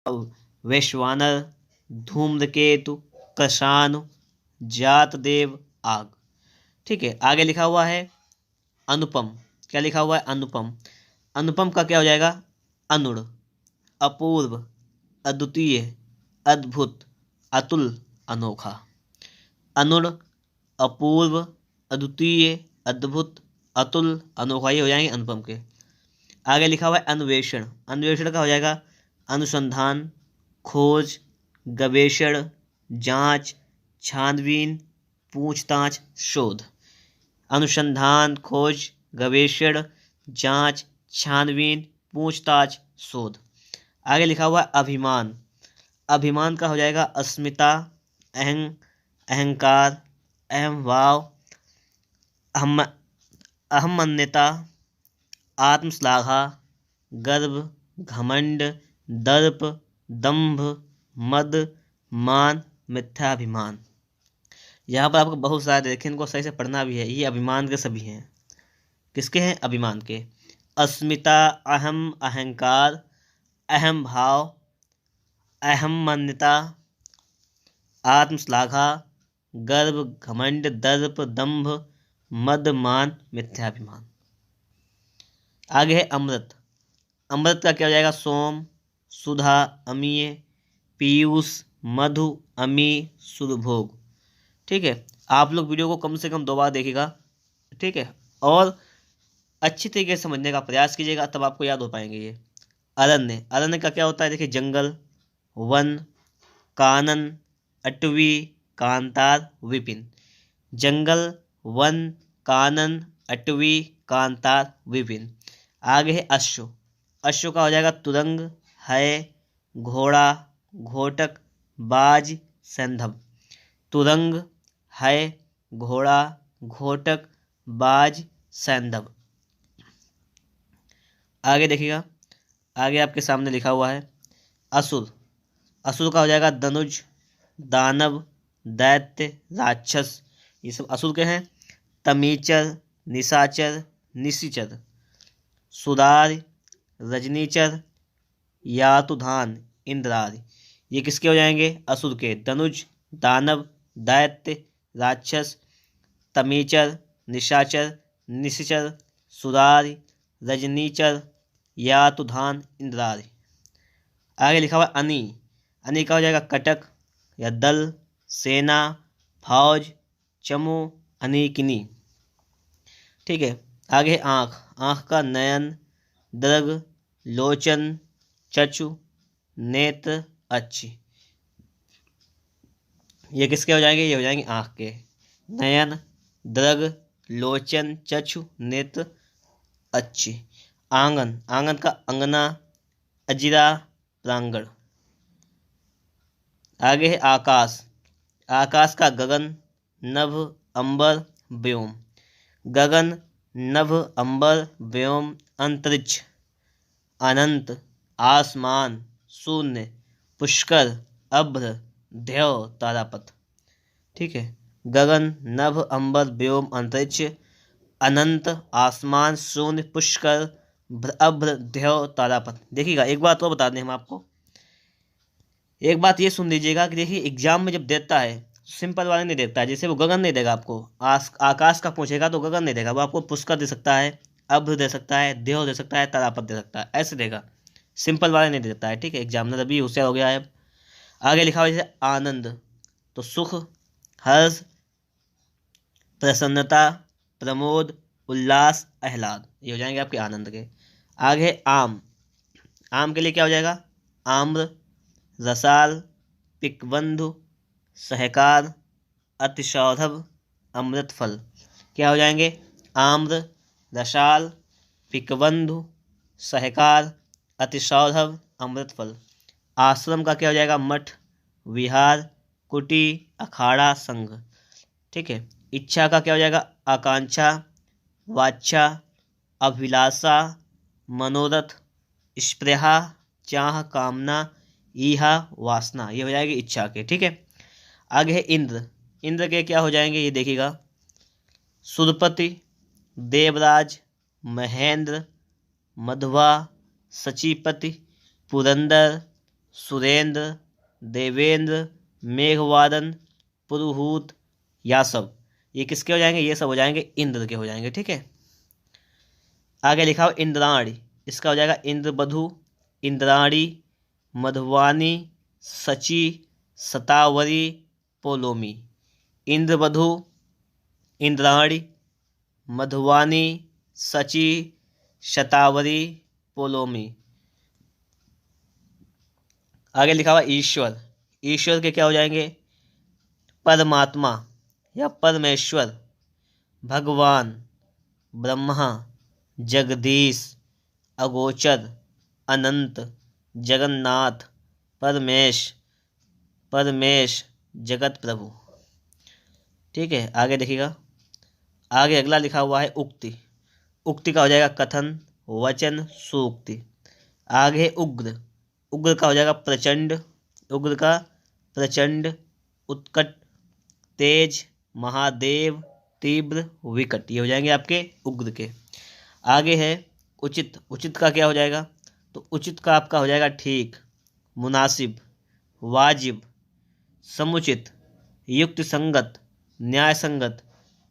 वैश्वानर, धूम्रकेतु, कृशानु, जातदेव, आग। ठीक है, आगे लिखा हुआ है अनुपम। क्या लिखा हुआ है? अनुपम। अनुपम का क्या हो जाएगा? अनुड़, अपूर्व, अद्वितीय, अद्भुत, अतुल, अनोखा। अनुड़, अपूर्व, अद्वितीय, अद्भुत, अतुल, अनोखा, ये हो जाएंगे अनुपम के। आगे लिखा हुआ है अन्वेषण। अन्वेषण का हो जाएगा अनुसंधान, खोज, गवेषण, जांच, छानबीन, पूछताछ, शोध। अनुसंधान, खोज, गवेषण, जांच, छानबीन, पूछताछ, शोध। आगे लिखा हुआ है अभिमान। अभिमान का हो जाएगा अस्मिता, अहंकार, अहम भाव, अहमन्यता, आत्मश्लाघा, गर्व, घमंड, दर्प, दंभ, मद, मान, मिथ्याभिमान। यहाँ पर आपको बहुत सारे देखें, इनको सही से पढ़ना भी है। ये अभिमान के सभी हैं। किसके हैं? अभिमान के। अस्मिता, अहम, अहंकार, अहम भाव, अहमन्यता, आत्मश्लाघा, गर्व, घमंड, दर्प, दंभ, मद, मान, मिथ्याभिमान। आगे है अमृत। अमृत का क्या हो जाएगा? सोम, सुधा, अमीय, पीयूष, मधु, अमी, सुरभोग। ठीक है, आप लोग वीडियो को कम से कम 2 बार देखिएगा। ठीक है, और अच्छी तरीके से समझने का प्रयास कीजिएगा, तब आपको याद हो पाएंगे ये। अरण्य। अरण्य का क्या होता है? देखिए, जंगल, वन, कानन, अटवी, कांतार, विपिन। जंगल, वन, कानन, अटवी, कांतार, विपिन। आगे है अश्व। अश्व का हो जाएगा तुरंग, है, घोड़ा, घोटक, बाज, सैंधव। तुरंग, है, घोड़ा, घोटक, बाज, सैंधव। आगे देखिएगा, आगे आपके सामने लिखा हुआ है असुर। असुर का हो जाएगा धनुज, दानव, दैत्य, राक्षस। ये सब असुर के हैं। तमीचर, निशाचर, निशिचर, सुदार, रजनीचर, यातुधान, इंद्रार। ये किसके हो जाएंगे? असुर के। धनुज, दानव, दैत्य, राक्षस, तमीचर, निशाचर, निशिचर, सुदार, रजनीचर, यातुधान, इंद्रार। आगे लिखा हुआ अनी। अनी का हो जाएगा कटक या दल, सेना, फौज, चमू, अनीकिनी। ठीक है, आगे आँख। आँख का नयन, दृग, लोचन, चक्षु, नेत्र, अच्छी। ये किसके हो जाएंगे? ये हो जाएंगे आँख के। नयन, दृग, लोचन, चक्षु, नेत्र, अच्छी। आंगन। आंगन का अंगना, अजिरा, प्रांगण। आगे है आकाश। आकाश का गगन, नभ, अंबर, व्योम। गगन, नभ, अंबर, व्योम, अंतरिक्ष, अनंत, आसमान, शून्य, पुष्कर, अभ्र, ध्यव, तारापथ। ठीक है, गगन, नभ, अंबर, व्योम, अंतरिक्ष, अनंत, आसमान, शून्य, पुष्कर, अभ्र, ध्यव, तारापथ। देखिएगा, एक बात तो बता दें हम आपको, एक बात ये सुन लीजिएगा कि देखिए, एग्जाम में जब देता है सिंपल वाले नहीं देता है। जैसे वो गगन नहीं देगा आपको, आकाश का पूछेगा तो गगन नहीं देगा, वो आपको पुष्कर दे सकता है, अभ्र दे सकता है, देव दे सकता है, तारापथ दे सकता है, ऐसे देगा। सिंपल वाले नहीं देता है। ठीक है, एग्जामिनर अभी होशियार हो गया है। आगे लिखा हुआ जैसे आनंद, तो सुख, हर्ष, प्रसन्नता, प्रमोद, उल्लास, आह्लाद, ये हो जाएंगे आपके आनंद के। आगे आम। आम के लिए क्या हो जाएगा? आम्र, रसाल, पिकबंधु, सहकार, अतिशौधव, अमृत फल। क्या हो जाएंगे? आम्र, रसाल, पिकबंधु, सहकार, अतिशौधव, अमृत फल। आश्रम का क्या हो जाएगा? मठ, विहार, कुटी, अखाड़ा, संघ। ठीक है, इच्छा का क्या हो जाएगा? आकांक्षा, वाच्छा, अभिलाषा, मनोरथ, स्पृहा, चाह, कामना, ईहा, वासना। ये हो जाएगी इच्छा के। ठीक है, आगे है इंद्र। इंद्र के क्या हो जाएंगे ये देखिएगा, सुरपति, देवराज, महेंद्र, मधवा, सचिपति, पुरंदर, सुरेंद्र, देवेंद्र, मेघवादन, पुरुहूत, यासव। ये किसके हो जाएंगे? ये सब हो जाएंगे इंद्र के हो जाएंगे। ठीक है, आगे लिखा हो इंद्राणी, इसका हो जाएगा इंद्रबधु, इंद्राणी, मधुवानी, सची, सतावरी, पोलोमी। इंद्रबधु, इंद्राणी, मधुवानी, सची, शतावरी, पोलोमी। आगे लिखा हुआ ईश्वर, ईश्वर के क्या हो जाएंगे? परमात्मा या परमेश्वर, भगवान, ब्रह्मा, जगदीश, अगोचर, अनंत, जगन्नाथ, परमेश, जगत प्रभु। ठीक है, आगे देखिएगा। आगे अगला लिखा हुआ है उक्ति, उक्ति का हो जाएगा कथन, वचन, सूक्ति। आगे उग्र, उग्र का हो जाएगा प्रचंड, उग्र का प्रचंड, उत्कट, तेज, महादेव, तीव्र, विकट। ये हो जाएंगे आपके उग्र के। आगे है उचित, उचित का क्या हो जाएगा? तो उचित का आपका हो जाएगा ठीक, मुनासिब, वाजिब, समुचित, युक्त संगत, न्याय संगत,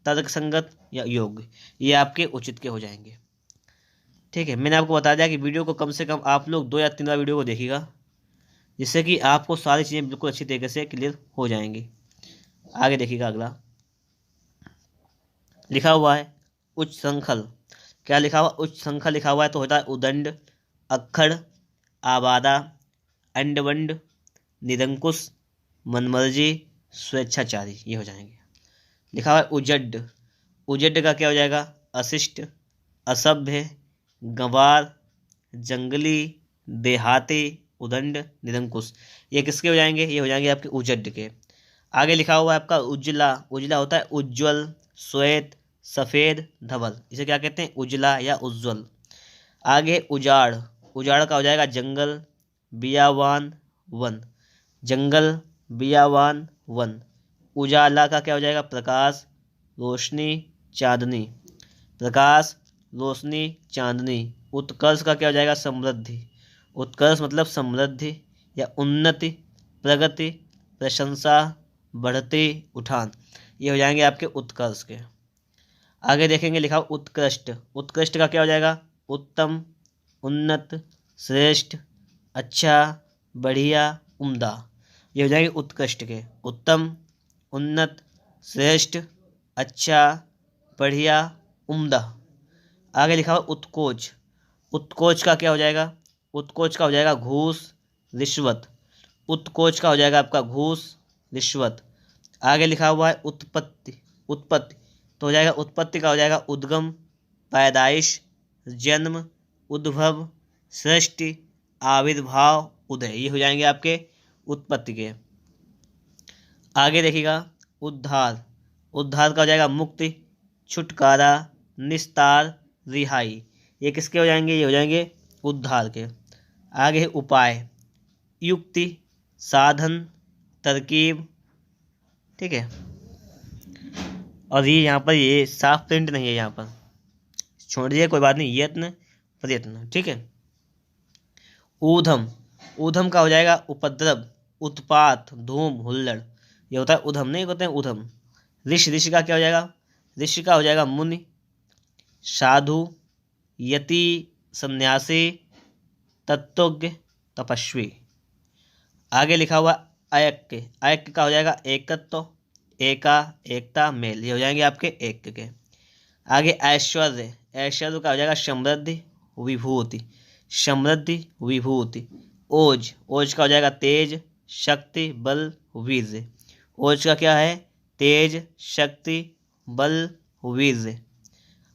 तर्क संगत या योग्य। ये आपके उचित के हो जाएंगे। ठीक है, मैंने आपको बता दिया कि वीडियो को कम से कम आप लोग 2 या 3 बार वीडियो को देखिएगा, जिससे कि आपको सारी चीज़ें बिल्कुल अच्छी तरीके से क्लियर हो जाएंगी। आगे देखिएगा अगला लिखा हुआ है उच्च संखल। क्या लिखा हुआ? उच्च संखल लिखा हुआ है तो होता है उदंड, अक्खड़, आबादा, अंडवंड, निरंकुश, मनमर्जी, स्वेच्छाचारी। ये हो जाएंगे। लिखा हुआ है उजड्ड, उजड्ड का क्या हो जाएगा? अशिष्ट, असभ्य, गंवार, जंगली, देहाती, उदंड, निरंकुश। ये किसके हो जाएंगे? ये हो जाएंगे आपके उजड्ड के। आगे लिखा हुआ है आपका उजला, उजला होता है उज्ज्वल, श्वेत, सफ़ेद, धवल। इसे क्या कहते हैं? उजला या उज्ज्वल। आगे उजाड़, उजाड़ का हो जाएगा जंगल, बियावान, वन, जंगल, बियावान, वन। उजाला का क्या हो जाएगा? प्रकाश, रोशनी, चांदनी, प्रकाश, रोशनी, चांदनी। उत्कर्ष का क्या हो जाएगा? समृद्धि, उत्कर्ष मतलब समृद्धि या उन्नति, प्रगति, प्रशंसा, बढ़ती, उठान। ये हो जाएंगे आपके उत्कर्ष के। आगे देखेंगे लिखा उत्कृष्ट, उत्कृष्ट का क्या हो जाएगा? उत्तम, उन्नत, श्रेष्ठ, अच्छा, बढ़िया, उम्दा। ये हो जाएंगे उत्कृष्ट के। उत्तम, उन्नत, श्रेष्ठ, अच्छा, बढ़िया, उम्दा। आगे लिखा हुआ उत्कोच, उत्कोच का क्या हो जाएगा? उत्कोच का हो जाएगा घूस, रिश्वत। उत्कोच का हो जाएगा आपका घूस, रिश्वत। आगे लिखा हुआ है उत्पत्ति, उत्पत्ति तो हो जाएगा उत्पत्ति का हो जाएगा उद्गम, पैदाइश, जन्म, उद्भव, सृष्टि, आविर्भाव, उदय। ये हो जाएंगे आपके उत्पत्ति के। आगे देखिएगा उद्धार, उद्धार का हो जाएगा मुक्ति, छुटकारा, निस्तार, रिहाई। ये किसके हो जाएंगे? ये हो जाएंगे उद्धार के। आगे है उपाय, युक्ति, साधन, तरकीब। ठीक है, और ये यहाँ पर ये साफ प्रिंट नहीं है, यहाँ पर छोड़ दीजिए, कोई बात नहीं। यत्न, प्रयत्न। ठीक है। ऊधम, ऊधम का हो जाएगा उपद्रव, उत्पात, धूम, हुल्लड़। ये होता है उधम, नहीं होते हैं उधम। ऋषि, ऋषि का क्या हो जाएगा? ऋषि का हो जाएगा मुनि, साधु, यति, सन्यासी, तत्वज्ञ, तपस्वी। आगे लिखा हुआ अयक्य, अयक्य का हो जाएगा एकत्व, एका, एकता, मेल। ये हो जाएंगे आपके एक के। आगे ऐश्वर्य, ऐश्वर्य का हो जाएगा समृद्धि, विभूति, समृद्धि, विभूति। ओज, ओज का हो जाएगा तेज, शक्ति, बल, वीर्य। ओज का क्या है? तेज, शक्ति, बल, वीर्य।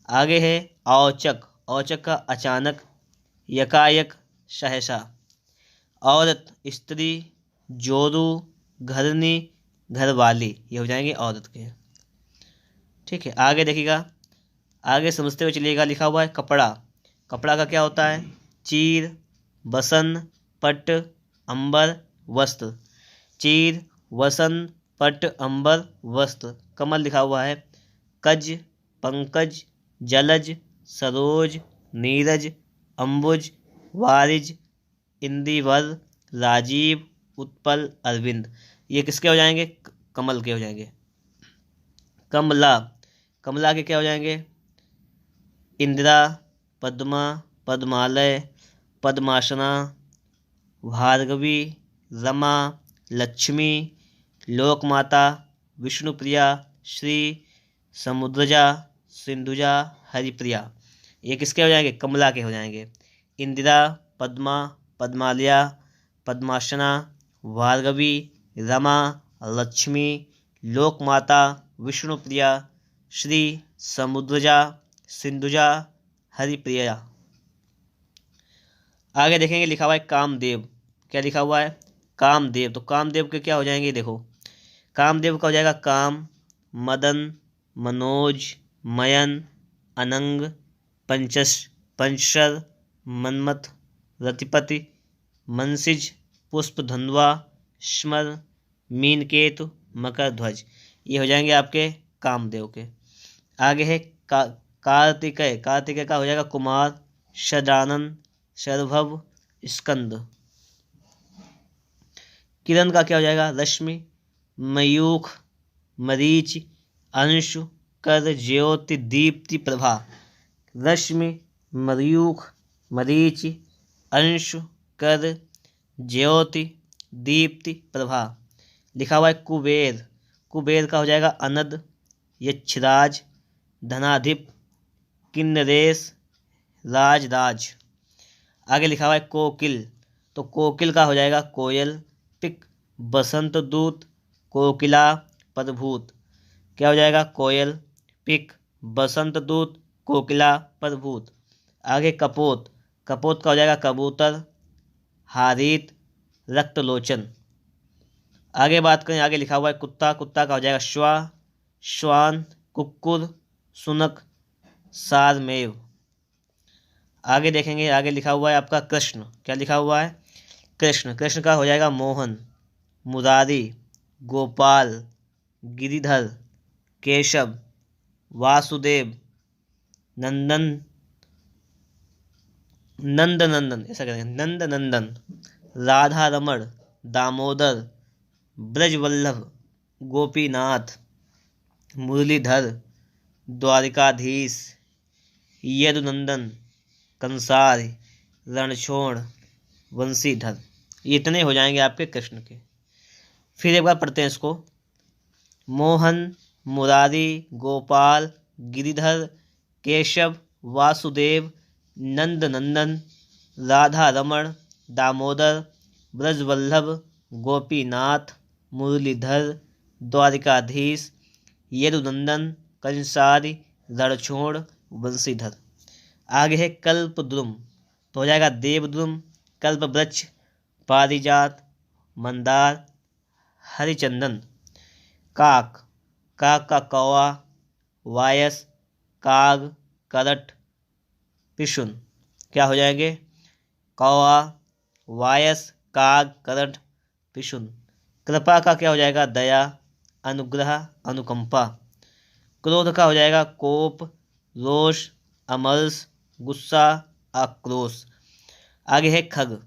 आगे है औचक, औचक का अचानक, यकायक, सहसा। औरत, स्त्री, जोरू, घरनी, घरवाली। ये हो जाएंगे औरत के। ठीक है, आगे देखिएगा, आगे समझते हुए चलिएगा। लिखा हुआ है कपड़ा, कपड़ा का क्या होता है? चीर, बसन, पट, अंबर, वस्त्र। चीर, वसन, पट, अंबर, वस्त्र। कमल लिखा हुआ है कज, पंकज, जलज, सरोज, नीरज, अंबुज, वारिज, इंदिवर, राजीव, उत्पल, अरविंद। ये किसके हो जाएंगे? कमल के हो जाएंगे। कमला, कमला के क्या हो जाएंगे? इंदिरा, पद्मा, पद्मालय, पद्मासना, भार्गवी, रमा, लक्ष्मी, लोकमाता, विष्णुप्रिया, श्री, समुद्रजा, सिंधुजा, हरिप्रिया। ये किसके हो जाएंगे? कमला के हो जाएंगे। इंदिरा, पद्मा, पद्मालया, पद्मासना, भार्गवी, रमा, लक्ष्मी, लोकमाता, विष्णुप्रिया, श्री, समुद्रजा, सिंधुजा, हरिप्रिया। आगे देखेंगे लिखा हुआ है कामदेव। क्या लिखा हुआ है? कामदेव। तो कामदेव के क्या हो जाएंगे? देखो, कामदेव का हो जाएगा काम, मदन, मनोज, मयन, अनंग, पंचर, मनमथ, रतिपति, मनसिज, पुष्पधन्वा, स्मर, मीनकेतु, मकर ध्वज। ये हो जाएंगे आपके कामदेव के। आगे है कार्तिकेय। कार्तिकेय का हो जाएगा कुमार, सदानंद, शरभव, स्कंद। किरण का क्या हो जाएगा? रश्मि, मयूख, मरीच, अंशु, कर, ज्योति, दीप्ति, प्रभा। रश्मि, मयूख, मरीच, अंशु, कर, ज्योति, दीप्ति, प्रभा। लिखा हुआ है कुबेर। कुबेर का हो जाएगा अनद, यक्षराज, धनाधिप, किन्नरेश, राजराज। आगे लिखा हुआ है कोकिल। तो कोकिल का हो जाएगा कोयल, पिक, बसंत दूत, कोकिला, प्रभूत। क्या हो जाएगा? कोयल, पिक, बसंत दूत, कोकिला, प्रभूत। आगे कपोत। कपोत का हो जाएगा कबूतर, हारित, रक्तलोचन। आगे बात करें, आगे लिखा हुआ है कुत्ता। कुत्ता का हो जाएगा श्वा, श्वान, कुक्कुर, सुनक, सारमेव। आगे देखेंगे, आगे लिखा हुआ है आपका कृष्ण। क्या लिखा हुआ है? कृष्ण। कृष्ण का हो जाएगा मोहन, मुरारी, गोपाल, गिरिधर, केशव, वासुदेव, नंदन, नंद नंदन, ऐसा करेंगे, नंद नंदन, राधा रमण, दामोदर, ब्रजवल्लभ, गोपीनाथ, मुरलीधर, द्वारिकाधीश, यदुनंदन, कंसार, रणछोड़, वंशीधर। ये इतने हो जाएंगे आपके कृष्ण के। फिर एक बार पढ़ते हैं इसको। मोहन, मुरारी, गोपाल, गिरिधर, केशव, वासुदेव, नंद नंदन, राधा रमण, दामोदर, ब्रजवल्लभ, गोपीनाथ, मुरलीधर, द्वारिकाधीश, यदुनंदन, कंसारी, रणछोड़, वंशीधर। आगे है कल्पद्रुम। तो हो जाएगा देवद्रुम, कल्पवृक्ष, पारिजात, मंदार, हरिचंदन। काक। काक का कौवा, वायस, काग, करट, पिशुन। क्या हो जाएंगे? कौवा, वायस, काग, करट, पिशुन। कृपा का क्या हो जाएगा? दया, अनुग्रह, अनुकंपा। क्रोध का हो जाएगा कोप, रोष, अमर्ष, गुस्सा, आक्रोश। आगे है खग।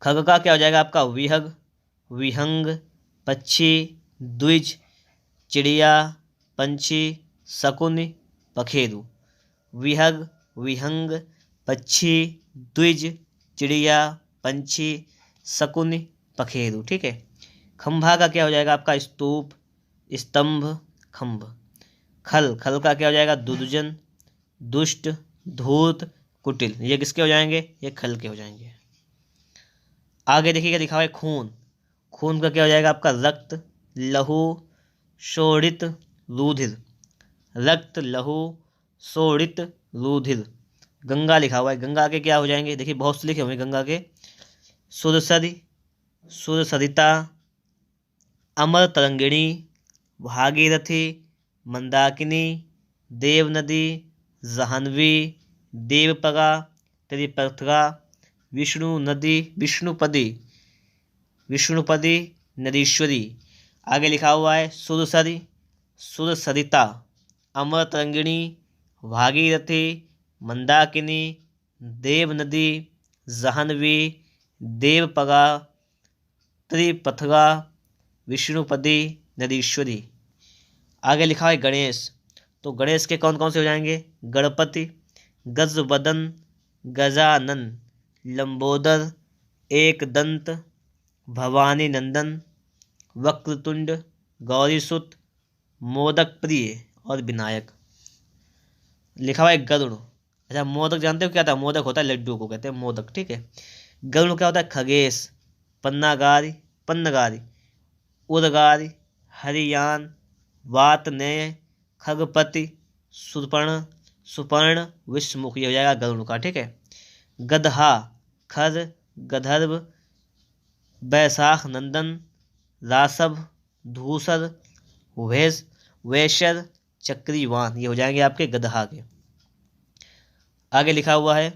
खग का क्या हो जाएगा आपका? विहग, विहंग, पक्षी, द्विज, चिड़िया, पंछी, शकुन, पखेरु। विहग, विहंग, पक्षी, द्विज, चिड़िया, पंछी, शकुन, पखेरु। ठीक है। खंभा का क्या हो जाएगा आपका? स्तूप, स्तंभ, खंभ। खल। खल का क्या हो जाएगा? दुर्जन, दुष्ट, धूर्त, कुटिल। ये किसके हो जाएंगे? ये खल के हो जाएंगे। आगे देखिएगा लिखा हुआ है खून। खून का क्या हो जाएगा आपका? रक्त, लहू, शोणित, रुधिर। रक्त, लहू, शोणित, रुधिर। गंगा लिखा हुआ है। गंगा के क्या हो जाएंगे? देखिए बहुत से लिखे हुए गंगा के। सुरसरी, सुरसरिता, अमर तरंगिणी, भागीरथी, मंदाकिनी, देवनदी, जाह्नवी, देवपगा, त्रिपथगा, विष्णु नदी, विष्णुपदी, विष्णुपदी, नदीश्वरी। आगे लिखा हुआ है सुरसरी, सुरसरिता, अमर तरंगिणी, भागीरथी, मंदाकिनी, देवनदी, जाह्नवी, देवपगा, त्रिपथगा, विष्णुपदी, नदीश्वरी। आगे लिखा है गणेश, तो गणेश के कौन कौन से हो जाएंगे? गणपति, गजवदन, गजानन, लंबोदर, एकदंत, भवानी नंदन, वक्रतुंड, गौरीसुत, मोदक प्रिय और विनायक। लिखा हुआ है गरुड़। अच्छा, मोदक जानते हो क्या था? मोदक होता है लड्डू को कहते हैं मोदक, ठीक है। गरुड़ क्या होता है? खगेश, पन्नागारी, पन्नगारी, उदगारी, हरियान, वातनेय, खगपति, सुपर्ण, सुपर्ण, विश्वमुख। ये हो जाएगा गरुड़ का, ठीक है। गदहा, खर, गधर्व, वैशाख नंदन, रासभ, धूसर, वेशर, चक्रीवान। ये हो जाएंगे आपके गदहा के। आगे लिखा हुआ है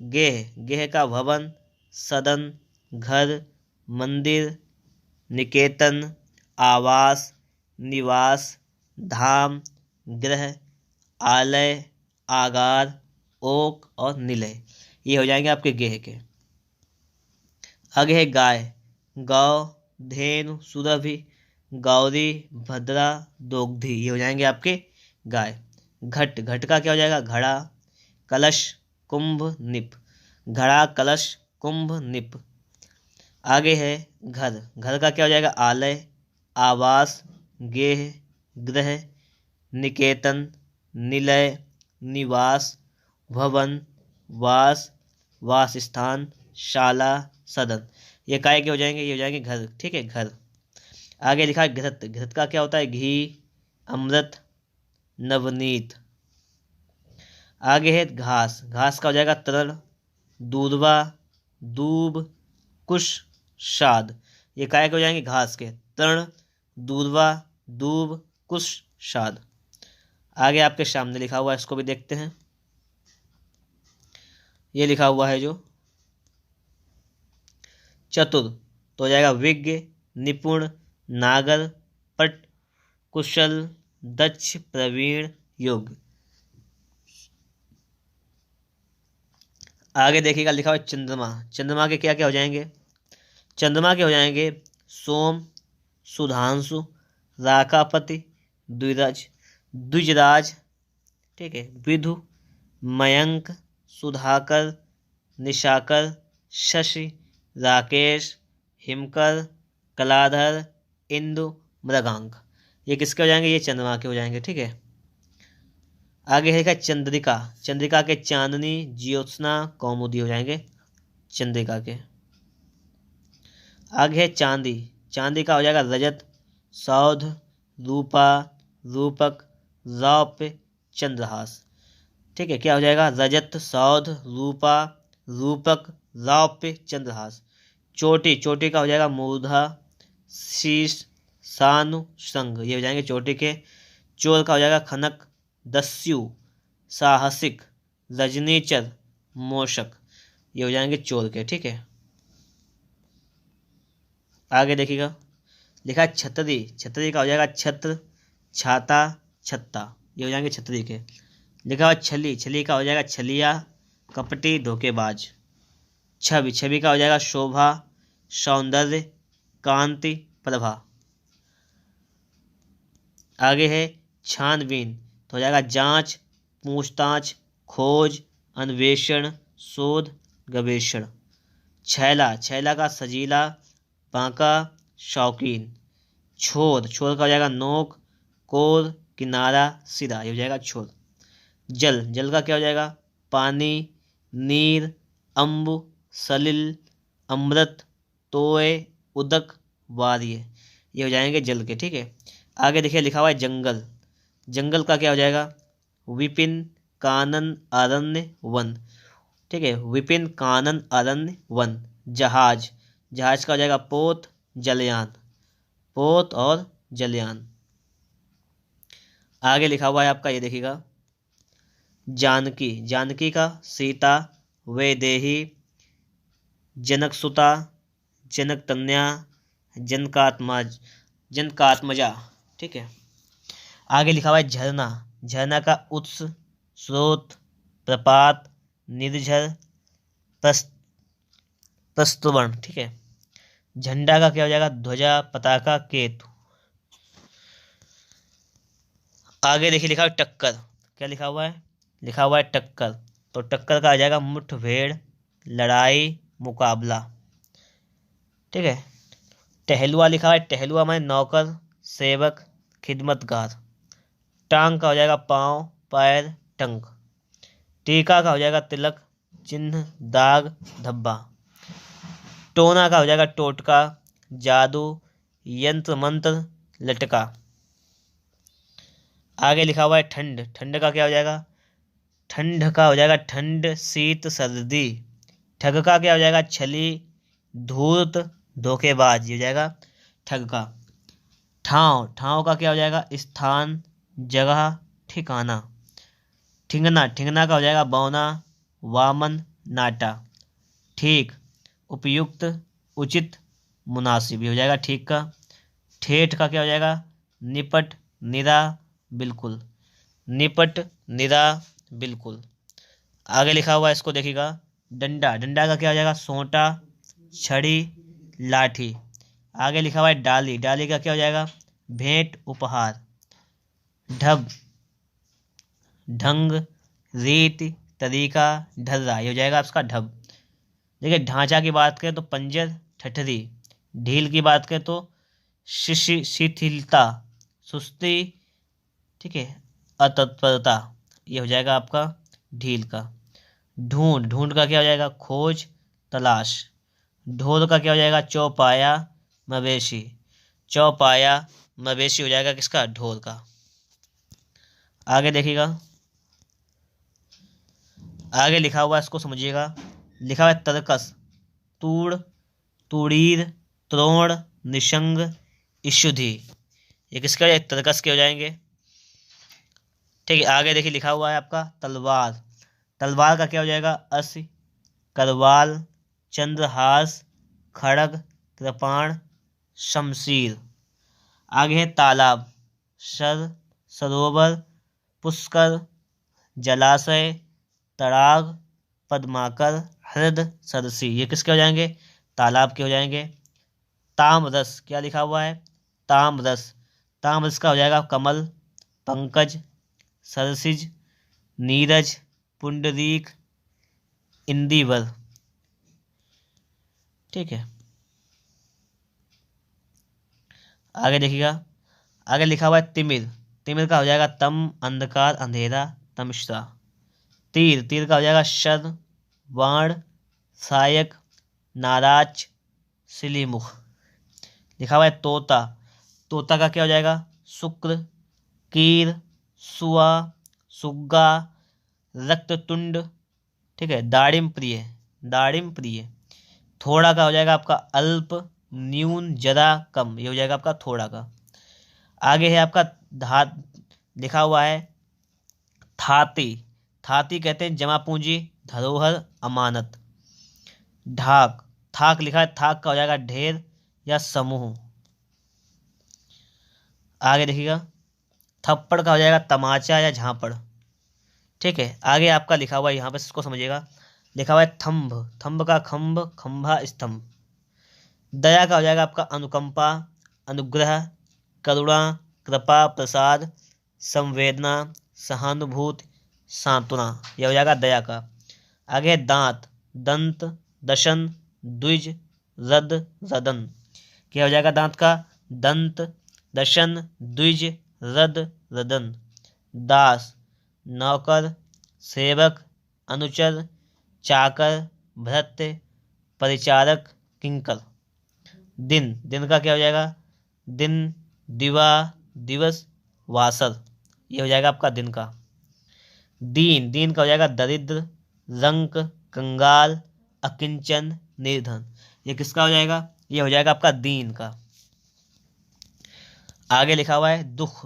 गेह, गेह का भवन, सदन, घर, मंदिर, निकेतन, आवास, निवास, धाम, गृह, आलय, आगार, ओक और निलय। ये हो जाएंगे आपके गेह के। आगे है गाय, गौ, धेनु, सुरभि, गौरी, भद्रा, दोग्धी। ये हो जाएंगे आपके गाय। घट, घट का क्या हो जाएगा? घड़ा, कलश, कुंभ, निप। घड़ा, कलश, कुंभ, निप। आगे है घर, घर का क्या हो जाएगा? आलय, आवास, गेह, गृह, निकेतन, निलय, निवास, भवन, वास, वासस्थान, शाला, सदन। ये काय के हो जाएंगे? ये हो जाएंगे घर, ठीक है, घर। आगे लिखा है घृत, घृत का क्या होता है? घी, अमृत, नवनीत। आगे है घास, घास का हो जाएगा तृण, दूधवा, दूब, कुश, शाद। ये काय के हो जाएंगे? घास के। तृण, दूधवा, दूब, कुश, शाद। आगे आपके सामने लिखा हुआ है, इसको भी देखते हैं। ये लिखा हुआ है जो चतुर, तो हो जाएगा विज्ञ, निपुण, नागर, पट, कुशल, दक्ष, प्रवीण, योग्य। आगे देखिएगा लिखा हुआ है चंद्रमा, चंद्रमा के क्या क्या हो जाएंगे? चंद्रमा के हो जाएंगे सोम, सुधांशु, राकापति, द्विराज, द्विजराज, ठीक है, विधु, मयंक, सुधाकर, निशाकर, शशि, राकेश, हिमकर, कलाधर, इंदु, मृगांक। ये किसके हो जाएंगे? ये चंद्रमा के हो जाएंगे, ठीक है। आगे है चंद्रिका, चंद्रिका के चांदनी, ज्योत्सना, कौमुदी हो जाएंगे चंद्रिका के। आगे है चांदी, चांदी का हो जाएगा रजत, सौध, रूपा, रूपक, रौप्य, चंद्रहास, ठीक है। क्या हो जाएगा? रजत, सौध, रूपा, रूपक, रौप्य, चंद्रहास। चोटी, चोटी का हो जाएगा मूर्धा, शीश, सानु, संग। ये हो जाएंगे चोटी के। चोर का हो जाएगा खनक, दस्यु, साहसिक, रजनीचर, मोशक। ये हो जाएंगे चोर के, ठीक है। आगे देखिएगा लिखा है छतरी, छतरी का हो जाएगा छत्र, छाता, छत्ता। ये हो जाएंगे छतरी के। लिखा हुआ छली, छली का हो जाएगा छलिया, कपटी, धोखेबाज। छवि, छवि का हो जाएगा शोभा, सौंदर्य, कांति, प्रभा। आगे है छानबीन, तो हो जाएगा जांच, पूछताछ, खोज, अन्वेषण, शोध, गवेषण। छैला, छैला का सजीला, बांका, शौकीन। छोर, छोर का हो जाएगा नोक, कोर, किनारा, सिरा। ये हो जाएगा छोर। जल, जल का क्या हो जाएगा? पानी, नीर, अम्बु, सलिल, अमृत, तोय, उदक, वार्य। ये हो जाएंगे जल के, ठीक है। आगे देखिए लिखा हुआ है जंगल, जंगल का क्या हो जाएगा? विपिन, कानन, अरण्य, वन, ठीक है। विपिन, कानन, अरण्य, वन। जहाज, जहाज का हो जाएगा पोत, जलयान, पोत और जलयान। आगे लिखा हुआ है आपका, ये देखिएगा जानकी, जानकी का सीता, वैदेही, जनकसुता, जनकतन्या, जनकात्मज, जनकात्मजा, ठीक है। आगे लिखा हुआ है झरना, झरना का उत्स, स्रोत, प्रपात, निर्झर, प्रस्तुवर्ण, ठीक है। झंडा का क्या हो जाएगा, ध्वजा, पताका, केतु। आगे देखिए लिखा हुआ है टक्कर, क्या लिखा हुआ है, लिखा हुआ है टक्कर, तो टक्कर का आ जाएगा मुठभेड़, लड़ाई, मुकाबला, ठीक है। टहलुआ लिखा है, टहलुआ माने नौकर, सेवक, खिदमतगार। टांग का हो जाएगा पाँव, पैर, टंग। टीका का हो जाएगा तिलक, चिन्ह, दाग, धब्बा। टोना का हो जाएगा टोटका, जादू, यंत्र मंत्र, लटका। आगे लिखा हुआ है ठंड, ठंड का क्या हो जाएगा, ठंड का हो जाएगा ठंड, शीत, सर्दी। ठग का क्या हो जाएगा, छली, धूर्त, धोखेबाज, ये हो जाएगा ठग का। ठाव, ठाव का क्या हो जाएगा, स्थान, जगह, ठिकाना। ठिंगना, ठिंगना का हो जाएगा बौना, वामन, नाटा। ठीक, उपयुक्त, उचित, मुनासिब, ये हो जाएगा ठीक का। ठेठ का क्या हो जाएगा, निपट, निरा, बिल्कुल। निपट, निरा, बिल्कुल। आगे लिखा हुआ है इसको देखिएगा, डंडा, डंडा का क्या हो जाएगा, सोंटा, छड़ी, लाठी। आगे लिखा हुआ है डाली, डाली का क्या हो जाएगा, भेंट, उपहार। ढब, ढंग, रीत, तरीका, ढर्रा, ये हो जाएगा आपका ढब। देखिए ढांचा की बात करें तो पंजर, ठठरी। ढील की बात करें तो शिथिलता, सुस्ती, ठीक है, अतत्परता, ये हो जाएगा आपका ढील का। ढूंढ, ढूंढ का क्या हो जाएगा, खोज, तलाश। ढोल का क्या हो जाएगा, चौपाया, मवेशी। चौपाया, मवेशी हो जाएगा किसका, ढोल का। आगे देखिएगा, आगे लिखा हुआ है इसको समझिएगा, लिखा हुआ है तरकस, तूड़, तुड़ीर, त्रोण, निशंग, इशुधि। ये किसके हो जाएंगे, तरकस के हो जाएंगे, ठीक है। आगे देखिए लिखा हुआ है आपका तलवार, तलवार का क्या हो जाएगा, अस, करवाल, चंद्रहास, खड़ग, कृपाण, शमशीर। आगे है तालाब, सर, सरोवर, पुष्कर, जलाशय, तड़ाग, पद्माकर, हृद, सरसी, ये किसके हो जाएंगे, तालाब के हो जाएंगे। तामरस, क्या लिखा हुआ है, तामरस, तामरस का हो जाएगा कमल, पंकज, सरसिज, नीरज, पुंडरीक, इंदिवर, ठीक है। आगे देखिएगा, आगे लिखा हुआ है तिमिर, तिमिर का हो जाएगा तम, अंधकार, अंधेरा, तमस्रा। तीर, तीर का हो जाएगा शर, बाण, सहायक, नाराज, सिलीमुख। लिखा हुआ है तोता, तोता का क्या हो जाएगा, शुक्र, कीर, सुआ, सुग्गा, रक्ततुंड, ठीक है, दाड़िम प्रिय, दाड़िम प्रिय। थोड़ा का हो जाएगा आपका अल्प, न्यून, जरा, कम, ये हो जाएगा आपका थोड़ा का। आगे है आपका धात, लिखा हुआ है थाती, थाती कहते हैं जमा पूंजी, धरोहर, अमानत। ढाक, थाक लिखा है, थाक का हो जाएगा ढेर या समूह। आगे देखिएगा, थप्पड़ का हो जाएगा तमाचा या झापड़, ठीक है। आगे आपका लिखा हुआ है यहाँ पे इसको समझिएगा, लिखा हुआ है थंब, थंब का खंभ, खंभा, स्तंभ। दया का हो जाएगा आपका अनुकंपा, अनुग्रह, करुणा, कृपा, प्रसाद, संवेदना, सहानुभूति, सांत्वना, यह हो जाएगा दया का। आगे है दांत, दंत, दशन, द्विज, रद, रदन। क्या हो जाएगा दांत का, दंत, दशन, द्विज, रद, रदन। दास, नौकर, सेवक, अनुचर, चाकर, भृत्य, परिचारक, किंकर। दिन, दिन का क्या हो जाएगा, दिन, दिवा, दिवस, वासर, ये हो जाएगा आपका दिन का। दीन, दीन का हो जाएगा दरिद्र, रंक, कंगाल, अकिंचन, निर्धन, ये किसका हो जाएगा, ये हो जाएगा आपका दीन का। आगे लिखा हुआ है दुख,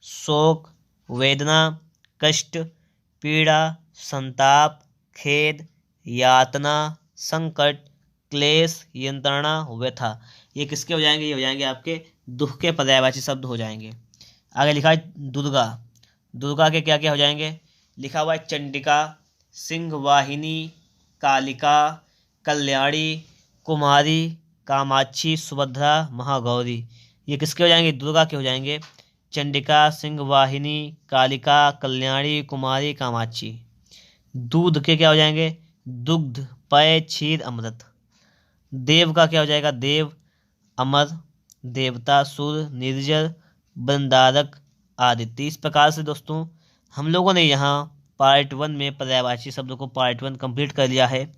शोक, वेदना, कष्ट, पीड़ा, संताप, खेद, यातना, संकट, क्लेश, यंत्रणा, व्यथा, ये किसके हो जाएंगे, ये हो जाएंगे आपके दुख के पर्यायवाची शब्द हो जाएंगे। आगे लिखा है दुर्गा, दुर्गा के क्या क्या हो जाएंगे, लिखा हुआ है चंडिका, सिंह वाहिनी, कालिका, कल्याणी, कुमारी, कामाक्षी, सुभद्रा, महागौरी। ये किसके हो जाएंगे? दुर्गा के हो जाएंगे। चंडिका, सिंहवाहिनी, कालिका, कल्याणी, कुमारी, कामाक्षी। दूध के क्या हो जाएंगे? दुग्ध, पेय, क्षीर, अमृत। देव का क्या हो जाएगा? देव, अमर, देवता, सुर, निर्जर, बंदारक, आदित्य। इस प्रकार से दोस्तों हम लोगों ने यहाँ पार्ट 1 में पर्यायवाची शब्दों को पार्ट 1 कंप्लीट कर लिया है।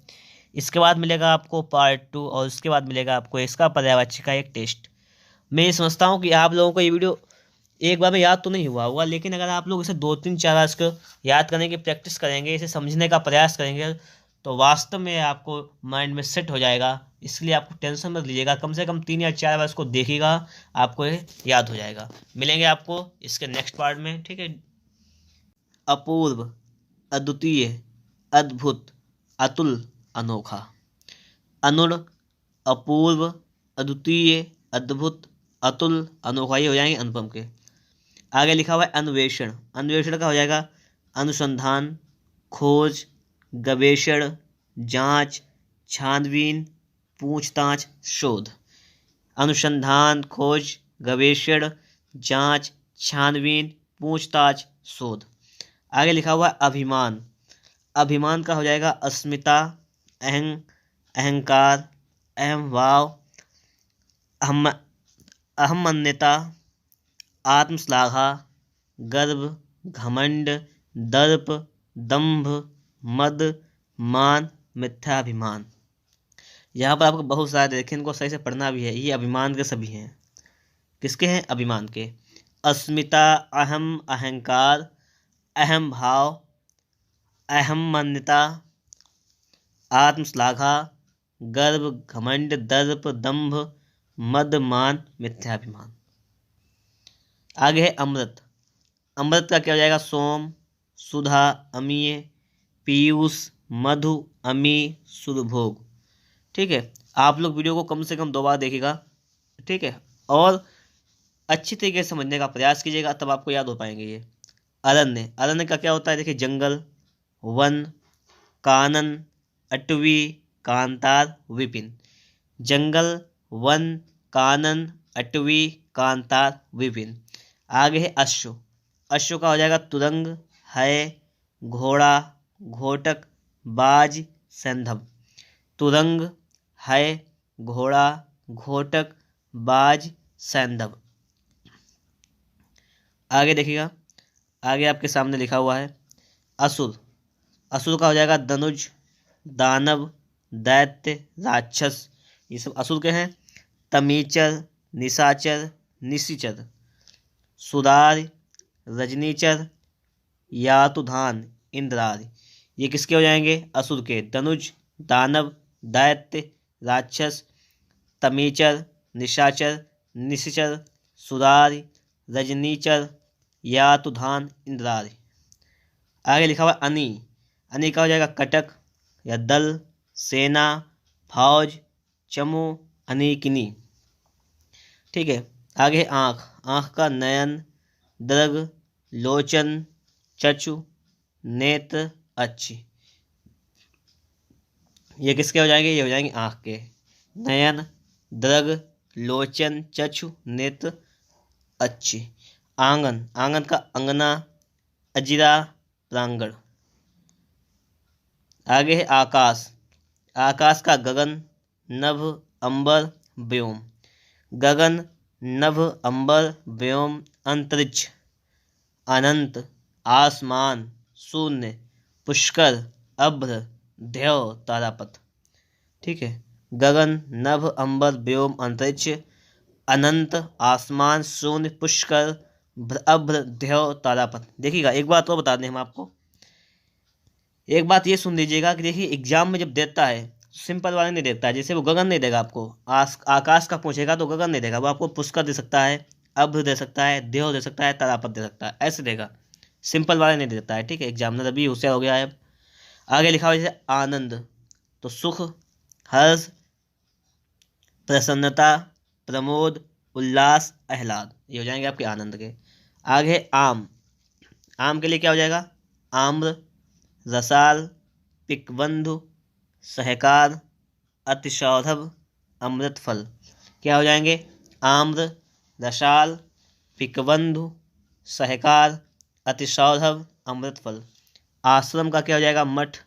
इसके बाद मिलेगा आपको पार्ट 2 और इसके बाद मिलेगा आपको इसका पर्यायवाची का एक टेस्ट। मैं ये समझता हूँ कि आप लोगों को ये वीडियो एक बार में याद तो नहीं हुआ होगा, लेकिन अगर आप लोग इसे 2-3-4 बार इसको याद करने की प्रैक्टिस करेंगे, इसे समझने का प्रयास करेंगे, तो वास्तव में आपको माइंड में सेट हो जाएगा। इसलिए आपको टेंशन मत लीजिएगा, कम से कम 3 या 4 बार इसको देखिएगा, आपको ये याद हो जाएगा। मिलेंगे आपको इसके नेक्स्ट पार्ट में, ठीक है। अपूर्व, अद्वितीय, अद्भुत, अतुल, अनोखा। अनुर, अपूर्व, अद्वितीय, अद्भुत, अतुल, अनोखा, ये हो जाएंगे अनुपम के। आगे लिखा हुआ है अन्वेषण। अन्वेषण का हो जाएगा अनुसंधान, खोज, गवेषण, जांच, छानबीन, पूछताछ, शोध। अनुसंधान, खोज, गवेषण, जांच, छानबीन, पूछताछ, शोध। आगे लिखा हुआ है अभिमान। अभिमान का हो जाएगा अस्मिता, अहंकार, अहम भाव, अहमन्यता, आत्मश्लाघा, गर्व, घमंड, दर्प, दंभ, मद, मान, मिथ्याभिमान। यहाँ पर आपको बहुत सारे देखें, इनको सही से पढ़ना भी है। ये अभिमान के सभी हैं। किसके हैं? अभिमान के। अस्मिता, अहम, अहंकार, अहम भाव, अहमन्यता, आत्मश्लाघा, गर्व, घमंड, दर्प, दंभ, मद, मान, मिथ्याभिमान। आगे है अमृत। अमृत का क्या हो जाएगा? सोम, सुधा, अमीय, पीयूष, मधु, अमी, सुरभोग। ठीक है, आप लोग वीडियो को कम से कम 2 बार देखिएगा, ठीक है, और अच्छी तरीके से समझने का प्रयास कीजिएगा, तब आपको याद हो पाएंगे ये। अरण्य। अरण्य का क्या होता है? देखिए, जंगल, वन, कानन, अटवी, कांतार, विपिन। जंगल, वन, कानन, अटवी, कांतार, विपिन। आगे है अश्व। अश्व का हो जाएगा तुरंग, है, घोड़ा, घोटक, बाज, सैंधव। तुरंग, है, घोड़ा, घोटक, बाज, सैंधव। आगे देखिएगा, आगे आपके सामने लिखा हुआ है असुर। असुर का हो जाएगा धनुज, दानव, दैत्य, राक्षस। ये सब असुर के हैं। तमीचर, निशाचर, निशिचर, सुरार, रजनीचर, यातुधान, इंद्रार। ये किसके हो जाएंगे? असुर के। धनुज, दानव, दैत्य, राक्षस, तमीचर, निशाचर, निशिचर, सुरार, रजनीचर, यातुधान, इंद्रार। आगे लिखा हुआ अनी। अनी का हो जाएगा कटक या दल, सेना, फौज, चमू, अनीकिनी। ठीक है, आगे है आँख। आँख का नयन, दृग, लोचन, चक्षु, नेत्र, अच्छी। ये किसके हो जाएंगे? ये हो जाएंगे आँख के। नयन, दृग, लोचन, चक्षु, नेत्र, अच्छी। आंगन। आंगन का अंगना, अजिरा, प्रांगण। आगे है आकाश। आकाश का गगन, नभ, अंबर, व्योम। गगन, नभ, अंबर, व्योम, अंतरिक्ष, अनंत, आसमान, शून्य, पुष्कर, अभ्र, ध्यव, तारापथ। ठीक है, गगन, नभ, अंबर, व्योम, अंतरिक्ष, अनंत, आसमान, शून्य, पुष्कर, अभ्र, ध्यव, तारापथ। देखिएगा, एक बात और बता दें हम आपको, एक बात ये सुन लीजिएगा कि देखिए, एग्जाम में जब देता है सिंपल वाले नहीं देता है। जैसे वो गगन नहीं देगा आपको, आकाश का पूछेगा तो गगन नहीं देगा, वो आपको पुष्कर दे सकता है, अभ्र दे सकता है, देव दे सकता है, तारापथ दे सकता है, ऐसे देगा। सिंपल वाले नहीं देता है। ठीक है, एग्जामिनर अभी होशियार हो गया है। आगे लिखा हुआ जैसे आनंद, तो सुख, हर्ष, प्रसन्नता, प्रमोद, उल्लास, आह्लाद। ये हो जाएंगे आपके आनंद के। आगे आम। आम के लिए क्या हो जाएगा? आम्र, रसाल, पिकबंधु, सहकार, अतिसौरभ, अमृत फल। क्या हो जाएंगे? आम्र, रसाल, पिकबंधु, सहकार, अतिसौरभ, अमृत फल। आश्रम का क्या हो जाएगा? मठ,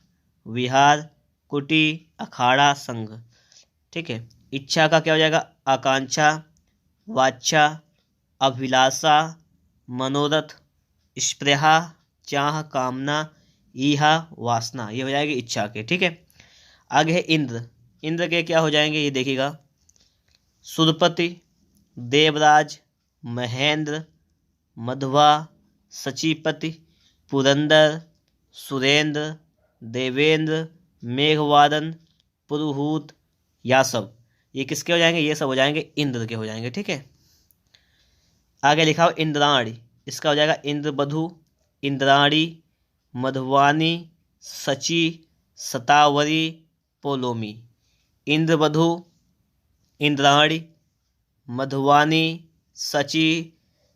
विहार, कुटी, अखाड़ा, संघ। ठीक है। इच्छा का क्या हो जाएगा? आकांक्षा, वाच्छा, अभिलाषा, मनोरथ, स्पृहा, चाह, कामना, ईहा, वासना। ये हो जाएगी इच्छा के। ठीक है। आगे है इंद्र। इंद्र के क्या हो जाएंगे ये देखिएगा। सुरपति, देवराज, महेंद्र, मध्वा, सचीपति, पुरंदर, सुरेंद्र, देवेंद्र, मेघवादन, पुरुहूत, यासव। ये किसके हो जाएंगे? ये सब हो जाएंगे इंद्र के हो जाएंगे। ठीक है। आगे लिखा हो इंद्राणी। इसका हो जाएगा इंद्रबधु, इंद्राणी, मधुवानी, सची, सतावरी, पोलोमी। इंद्रबधु, इंद्राणी, मधुवानी, सची,